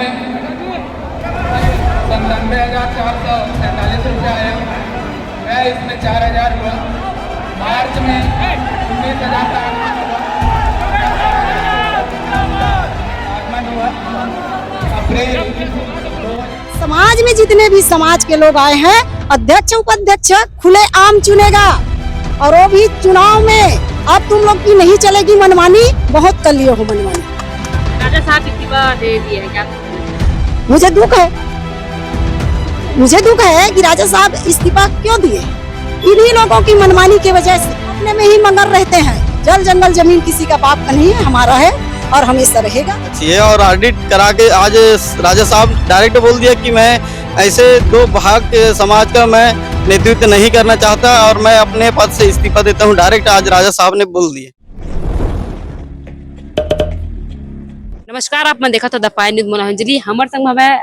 में 97,447 रुपये आया है, इसमें 4,000 हुआ। मार्च में 19,000 का आगमन हुआ। अप्रैल समाज में जितने भी समाज के लोग आए हैं, अध्यक्ष उपाध्यक्ष खुले आम चुनेगा। और वो भी चुनाव में अब तुम लोग की नहीं चलेगी मनमानी, बहुत कर लिए हो मनमानी। राजा साहब इस्तीफा दे दिए हैं क्या? मुझे दुख है कि राजा साहब इस्तीफा क्यों दिए। इन्हीं लोगों की मनमानी की वजह से अपने में ही मगन रहते हैं। जल जंगल जमीन किसी का बाप का नहीं है, हमारा है और हमेशा रहेगा। ये और ऑडिट करा के आज राजा साहब डायरेक्ट बोल दिया कि मैं ऐसे दो भाग के समाज का मैं नेतृत्व नहीं करना चाहता और मैं अपने पद से इस्तीफा देता हूं। डायरेक्ट आज राजा साहब ने बोल दिया। नमस्कार, आप मन देखा तो दफाय न्यूज मनोरंजली हमर संग हमें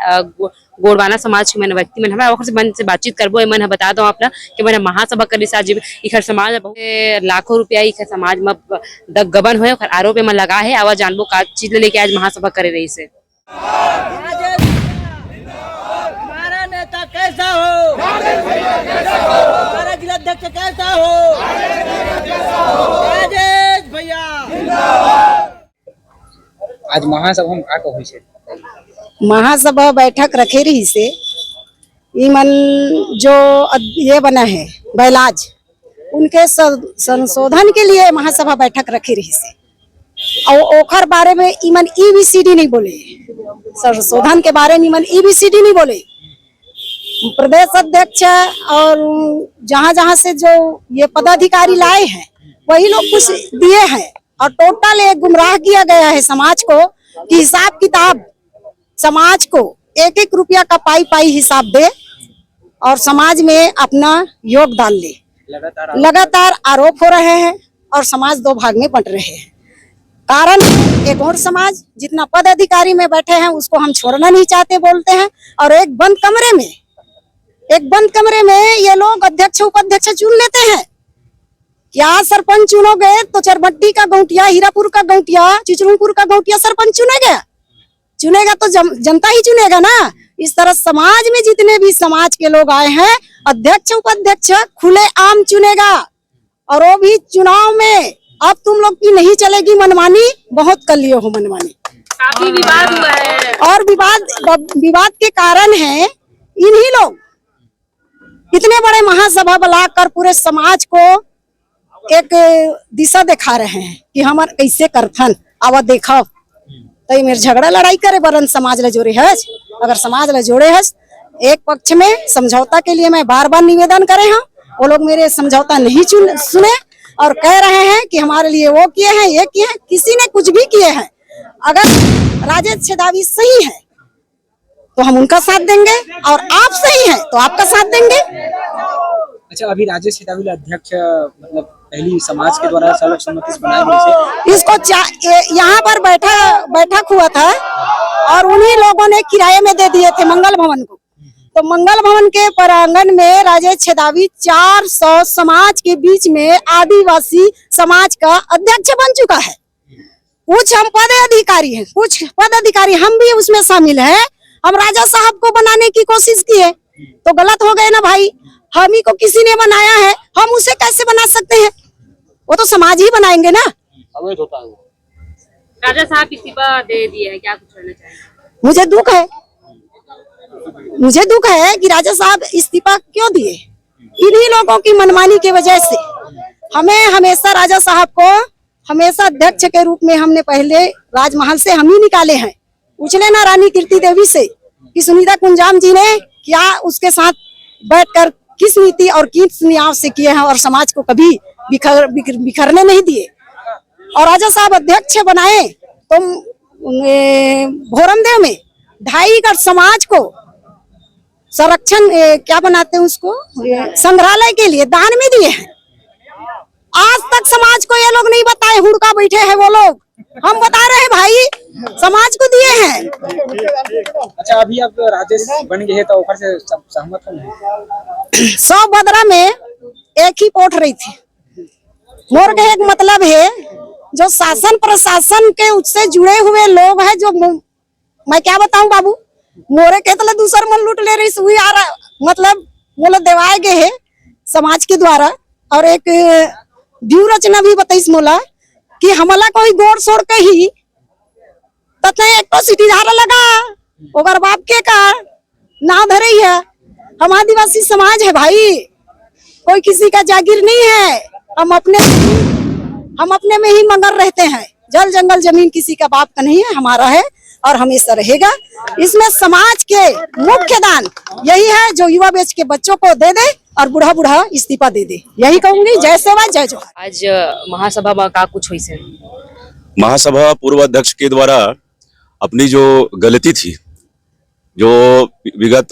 गोड़वाना समाज के मन व्यक्ति मन हमें ओकर से मन से बातचीत करबो। मन बता दो अपना कि मैंने महासभा करी से आज इखर समाज बहुत लाखों रुपया इखर समाज में गबन होए ओकर आरोप में लगा है। आवाज जानबो का चीज लेके आज महासभा करे रही से। हमारा नेता कैसा हो, हमारा जिलाध्यक्ष कैसा हो, राजेश भैया। आज महासभा में का कहै छै? महासभा बैठक रखे रही से ईमन जो ये बना है बैलाज, उनके संशोधन के लिए महासभा बैठक रखी रही से। और ओखर बारे में ईमन EBCD नहीं बोले, संशोधन के बारे में ईमन EBCD नहीं बोले। प्रदेश अध्यक्ष और जहाँ से जो ये पदाधिकारी लाए हैं वही लोग कुछ दिए हैं और टोटल एक गुमराह किया गया है समाज को कि हिसाब किताब समाज को 1-1 रुपया का पाई हिसाब दे और समाज में अपना योगदान ले। लगातार आरोप हो रहे हैं और समाज दो भाग में बंट रहे हैं। कारण एक और समाज जितना पद अधिकारी में बैठे हैं उसको हम छोड़ना नहीं चाहते बोलते हैं, और एक बंद कमरे में ये लोग अध्यक्ष उपाध्यक्ष चुन लेते हैं। क्या सरपंच चुनोगे तो चरबट्टी का गौटिया, हीरापुर का गौटिया, चिचरुमपुर का गौटिया सरपंच चुनेगा तो जनता ही चुनेगा ना। इस तरह समाज में जितने भी समाज के लोग आए हैं, अध्यक्ष उपाध्यक्ष खुले आम चुनेगा। और वो भी चुनाव में अब तुम लोग की नहीं चलेगी मनमानी, बहुत कर लिए हो मनमानी। काफी विवाद हुआ है और विवाद के कारण है इन्हीं लोग इतने बड़े महासभा बुलाकर पूरे समाज को एक दिशा दिखा रहे हैं कि हमार कैसे करथन आवा देखो। तो मेरे झगड़ा लड़ाई करे बरन समाज ले जोड़े है। अगर समाज ले जोड़े है एक पक्ष में समझौता के लिए मैं बार निवेदन करे हैं, वो लोग मेरे समझौता नहीं सुने और कह रहे हैं कि हमारे लिए वो किए हैं, ये किए हैं। किसी ने कुछ भी किए हैं। अगर राजेश छेदावी सही है तो हम उनका साथ देंगे और आप सही है तो आपका साथ देंगे। अच्छा, अभी राजेश छेदावी अध्यक्ष मतलब पहली समाज के द्वारा सर्वसम्मति से बनाई गई इसको यहाँ पर बैठक हुआ था और उन्हीं लोगों ने किराए में दे दिए थे मंगल भवन को। तो मंगल भवन के प्रांगण में राजेश छेदावी 400 समाज के बीच में आदिवासी समाज का अध्यक्ष बन चुका है। कुछ हम पद अधिकारी हैं, कुछ पद अधिकारी हम भी उसमें शामिल हैं। हम राजा साहब को बनाने की कोशिश किए तो गलत हो गए ना भाई। हम ही को किसी ने बनाया है, हम उसे कैसे बना सकते हैं? वो तो समाज ही बनाएंगे ना। राजा साहब इस्तीफा दे दिए हैं क्या? कुछ कहना चाहिए? मुझे दुख है कि राजा साहब इस्तीफा क्यों दिए। इन्हीं लोगों की मनमानी की वजह से हमें हमेशा राजा साहब को हमेशा अध्यक्ष के रूप में हमने पहले राजमहल से हम ही निकाले हैं। पूछले ना रानी कीर्ति देवी से कि सुनीता कुंजाम जी ने क्या उसके साथ बैठकर किस नीति और किस न्याय से किए हैं और समाज को कभी बिखरने नहीं दिए। और राजा साहब अध्यक्ष बनाए तो भोरमदेव में 2.5 एकड़ समाज को संरक्षण क्या बनाते हैं उसको संग्रहालय के लिए दान में दिए हैं। आज तक समाज को ये लोग नहीं बताए, हुड़का बैठे हैं वो लोग। हम बता रहे हैं भाई, समाज को दिए हैं। अच्छा, अभी अब राजेश बन गए तो ऊपर से सहमत हो? 100 बदरा में एक ही पोट रही थी। मोर का एक मतलब है जो शासन प्रशासन के उससे जुड़े हुए लोग हैं, जो मैं क्या बताऊं बाबू, मोरे के तले दूसर मन लूट ले रही सुई आ रहा, मतलब मोला देवाए गए है समाज के द्वारा। और एक व्यू रचना भी बताइस मोला कि हमला कोई गोड़ सोड़ के ही तत एक तो सीटी धारा लगा ओकर बाप के का नाव धरे है। हम आदिवासी समाज है भाई, कोई किसी का जागीर नहीं है। हम अपने में ही मगर रहते हैं। जल जंगल जमीन किसी का बाप का नहीं है, हमारा है और हमेशा रहेगा। इसमें समाज के मुख्य दान यही है, जो युवा बेच के बच्चों को दे दे और बूढ़ा बूढ़ा इस्तीफा दे दे। यही कहूंगी। जय सेवा जय जोहार। आज महासभा में का कुछ हुई से महासभा पूर्व अध्यक्ष के द्वारा अपनी जो गलती थी, जो विगत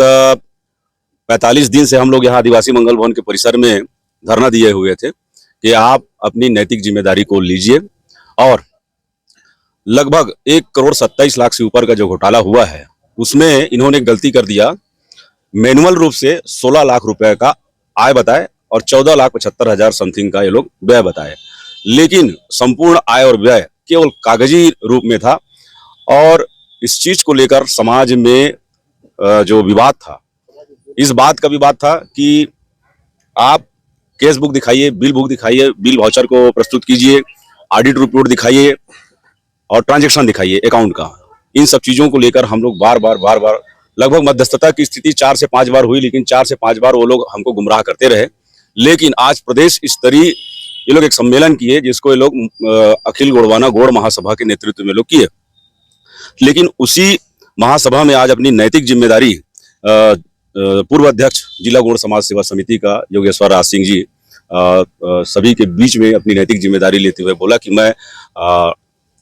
45 दिन से हम लोग यहाँ आदिवासी मंगल भवन के परिसर में धरना दिए हुए थे कि आप अपनी नैतिक जिम्मेदारी को लीजिए, और लगभग 1,27,00,000 से ऊपर का जो घोटाला हुआ है उसमें इन्होंने गलती कर दिया। मैनुअल रूप से 16 लाख रुपए का आय बताए और 14,75,000 समथिंग का ये लोग व्यय बताए, लेकिन संपूर्ण आय और व्यय केवल कागजी रूप में था। और इस चीज को लेकर समाज में जो विवाद था, इस बात का विवाद था कि आप केस बुक दिखाइए, बिल बुक दिखाइए, बिल वाउचर को प्रस्तुत कीजिए, ऑडिट रिपोर्ट दिखाइए और ट्रांजैक्शन दिखाइए अकाउंट का। इन सब चीजों को लेकर हम लोग बार बार लगभग मध्यस्थता की स्थिति 4 से 5 बार हुई, लेकिन 4 से 5 बार वो लोग हमको गुमराह करते रहे। लेकिन आज प्रदेश स्तरीय ये लोग एक सम्मेलन किए, जिसको ये लोग अखिल गोंडवाना गौड़ महासभा के नेतृत्व में लोग किए। लेकिन उसी महासभा में आज अपनी नैतिक जिम्मेदारी पूर्व अध्यक्ष जिला गौड़ समाज सेवा समिति का योगेश्वर राज सिंह जी सभी के बीच में अपनी नैतिक जिम्मेदारी लेते हुए बोला कि मैं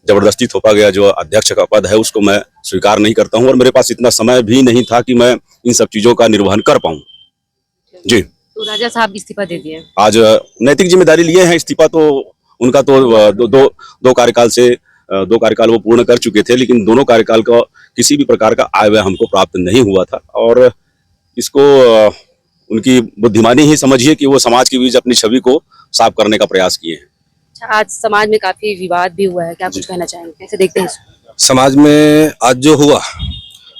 जबरदस्ती थोपा गया जो अध्यक्ष का पद है उसको मैं स्वीकार नहीं करता हूं, और मेरे पास इतना समय भी नहीं था कि मैं इन सब चीजों का निर्वहन कर पाऊं। जी, तो राजा साहब इस्तीफा दे दिए। आज नैतिक जिम्मेदारी लिए हैं। इस्तीफा तो उनका तो दो कार्यकाल वो पूर्ण कर चुके थे, लेकिन दोनों कार्यकाल का किसी भी प्रकार का आय व्यय हमको प्राप्त नहीं हुआ था। और इसको उनकी बुद्धिमानी ही समझिए कि वो समाज के बीच अपनी छवि को साफ करने का प्रयास किए हैं। आज समाज में काफी विवाद भी हुआ है, क्या कुछ कहना चाहेंगे, कैसे देखते हैं इसको? समाज में आज जो हुआ,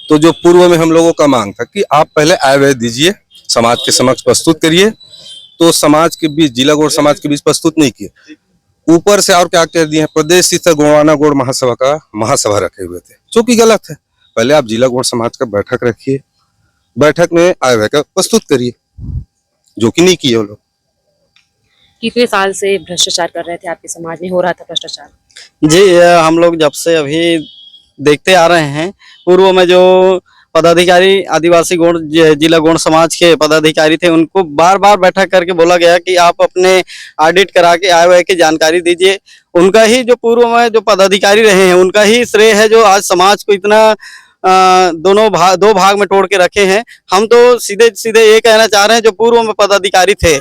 तो जो पूर्व में हम लोगों का मांग था कि आप पहले आय व्यय दीजिए, समाज के समक्ष प्रस्तुत करिए, तो समाज के बीच, जिला गौड़ समाज के बीच प्रस्तुत नहीं किए। ऊपर से और क्या कह दिए हैं, प्रदेश स्तर गोंडवाना गौड़ महासभा का महासभा रखे हुए थे, जो कि गलत है। पहले आप जिला गौड़ समाज का बैठक रखिए, बैठक में आय व्यय का प्रस्तुत करिए, जो कि नहीं किए वो लोग। कितने साल से भ्रष्टाचार कर रहे थे आपके समाज में, हो रहा था भ्रष्टाचार? जी, हम लोग जब से अभी देखते आ रहे हैं, पूर्व में जो पदाधिकारी आदिवासी गौड़ जिला गौड़ समाज के पदाधिकारी थे, उनको बार बार बैठक करके बोला गया कि आप अपने ऑडिट करा के आय व्यय की जानकारी दीजिए। उनका ही जो पूर्व में जो पदाधिकारी रहे हैं, उनका ही श्रेय है जो आज समाज को इतना दो भाग में तोड़ के रखे हैं। हम तो सीधे सीधे ये कहना चाह रहे हैं, जो पूर्व में पदाधिकारी थे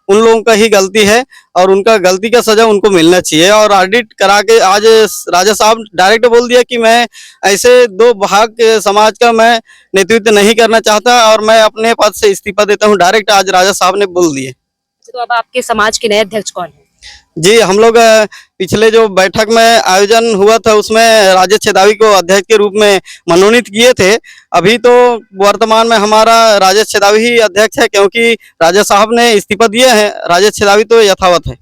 उन लोगों का ही गलती है और उनका गलती का सजा उनको मिलना चाहिए। और ऑडिट करा के आज राजा साहब डायरेक्ट बोल दिया कि मैं ऐसे 2 भाग के समाज का मैं नेतृत्व नहीं करना चाहता और मैं अपने पद से इस्तीफा देता हूं। डायरेक्ट आज राजा साहब ने बोल दिए। तो अब आपके समाज के नए अध्यक्ष कौन है? जी, हम लोग पिछले जो बैठक में आयोजन हुआ था उसमें राजेश छेदावी को अध्यक्ष के रूप में मनोनीत किए थे। अभी तो वर्तमान में हमारा राजेश छेदावी ही अध्यक्ष है, क्योंकि राजा साहब ने इस्तीफा दिया है। राजेश छेदावी तो यथावत है।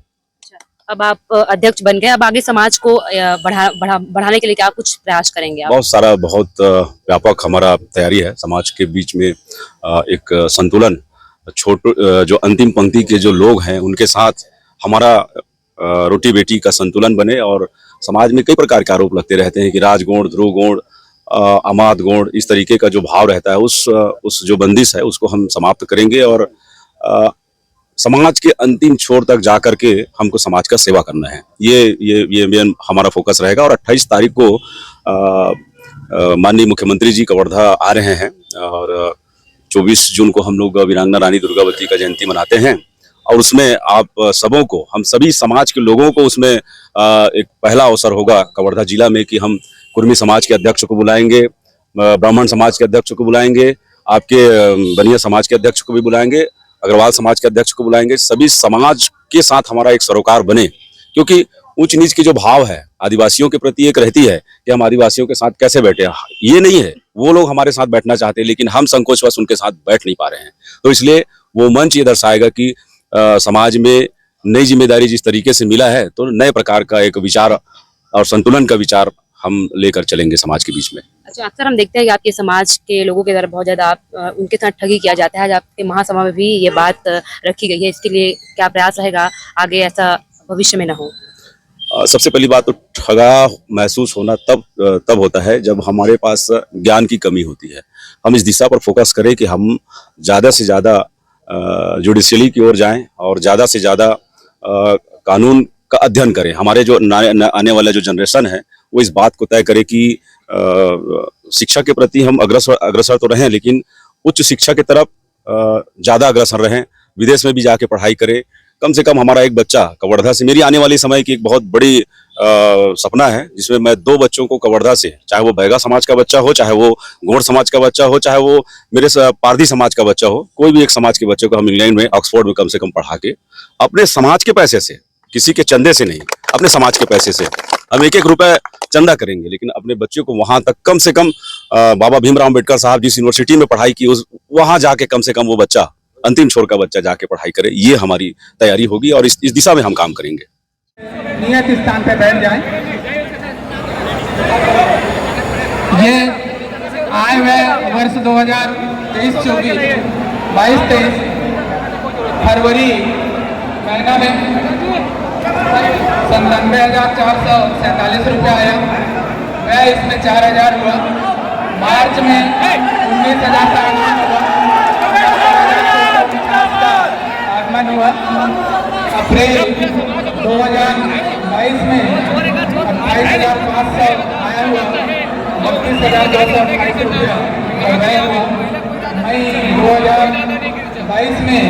अब आप अध्यक्ष बन गए, अब आगे समाज को बढ़ाने के लिए क्या कुछ प्रयास करेंगे आप? बहुत व्यापक हमारा तैयारी है। समाज के बीच में एक संतुलन, जो अंतिम पंक्ति के जो लोग हैं उनके साथ हमारा रोटी बेटी का संतुलन बने। और समाज में कई प्रकार के आरोप लगते रहते हैं कि राजगौड़, ध्रुव गौड़, अमाद गौड़, इस तरीके का जो भाव रहता है, उस जो बंदिश है उसको हम समाप्त करेंगे और समाज के अंतिम छोर तक जा करके हमको समाज का सेवा करना है। ये हमारा फोकस रहेगा। और 28 तारीख को माननीय मुख्यमंत्री जी कवर्धा आ रहे हैं और 24 जून को हम लोग वीरांगना रानी दुर्गावती का जयंती मनाते हैं। और उसमें आप सबों को, हम सभी समाज के लोगों को उसमें एक पहला अवसर होगा कवर्धा जिला में कि हम कुर्मी समाज के अध्यक्ष को बुलाएंगे, ब्राह्मण समाज के अध्यक्ष को बुलाएंगे, आपके बनिया समाज के अध्यक्ष को भी बुलाएंगे, अग्रवाल समाज के अध्यक्ष को बुलाएंगे। सभी समाज के साथ हमारा एक सरोकार बने, क्योंकि ऊंच नीच की जो भाव है आदिवासियों के प्रति एक रहती है कि हम आदिवासियों के साथ कैसे बैठे, ये नहीं है। वो लोग हमारे साथ बैठना चाहते हैं लेकिन हम संकोचवश उनके साथ बैठ नहीं पा रहे हैं। तो इसलिए वो मंच ये दर्शाएगा कि समाज में नई जिम्मेदारी जिस तरीके से मिला है तो नए प्रकार का एक विचार और संतुलन का विचार हम लेकर चलेंगे समाज के बीच में। अच्छा, अक्सर हम देखते हैं कि आपके समाज के लोगों के द्वारा बहुत ज्यादा उनके साथ ठगी किया जाता है। आज आपके महासभा में भी ये बात रखी गई है, इसके लिए क्या प्रयास रहेगा आगे ऐसा भविष्य में न हो? सबसे पहली बात तो ठगा महसूस होना तब होता है जब हमारे पास ज्ञान की कमी होती है। हम इस दिशा पर फोकस करें कि हम ज़्यादा से ज़्यादा जुडिशरी की ओर जाएं और ज़्यादा से ज़्यादा कानून का अध्ययन करें। हमारे जो आने वाला जो जनरेशन है वो इस बात को तय करे कि शिक्षा के प्रति हम अग्रसर तो रहें लेकिन उच्च शिक्षा की तरफ ज़्यादा अग्रसर रहें, विदेश में भी जाके पढ़ाई करें। कम से कम हमारा एक बच्चा कवर्धा से, मेरी आने वाली समय की एक बहुत बड़ी सपना है जिसमें मैं 2 बच्चों को कवर्धा से, चाहे वो बैगा समाज का बच्चा हो, चाहे वो गोंड समाज का बच्चा हो, चाहे वो मेरे पारधी समाज का बच्चा हो, कोई भी एक समाज के बच्चे को हम इंग्लैंड में ऑक्सफोर्ड में कम से कम पढ़ा के अपने समाज के पैसे से, किसी के चंदे से नहीं, अपने समाज के पैसे से हम 1-1 रुपए चंदा करेंगे लेकिन अपने बच्चों को वहां तक कम से कम बाबा भीमराव अम्बेडकर साहब जिस यूनिवर्सिटी में पढ़ाई की वहां जाके कम से कम वो बच्चा, अंतिम छोर का बच्चा जाके पढ़ाई करे। ये हमारी तैयारी होगी और इस दिशा में हम काम करेंगे। नियत स्थान पे बैठ जाएं। ये आए हुए वर्ष 2023-24, 22-23 फरवरी महीना में 97,447 रुपया आया। वह इसमें 4,000 हुआ। मार्च में 19,000 आगमन हुआ। अप्रैल 2022 में 28,500 आया हुआ। 32,228 रुपया वह हुआ। मई 2022 में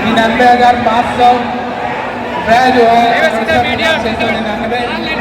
99,500 वह जो है 699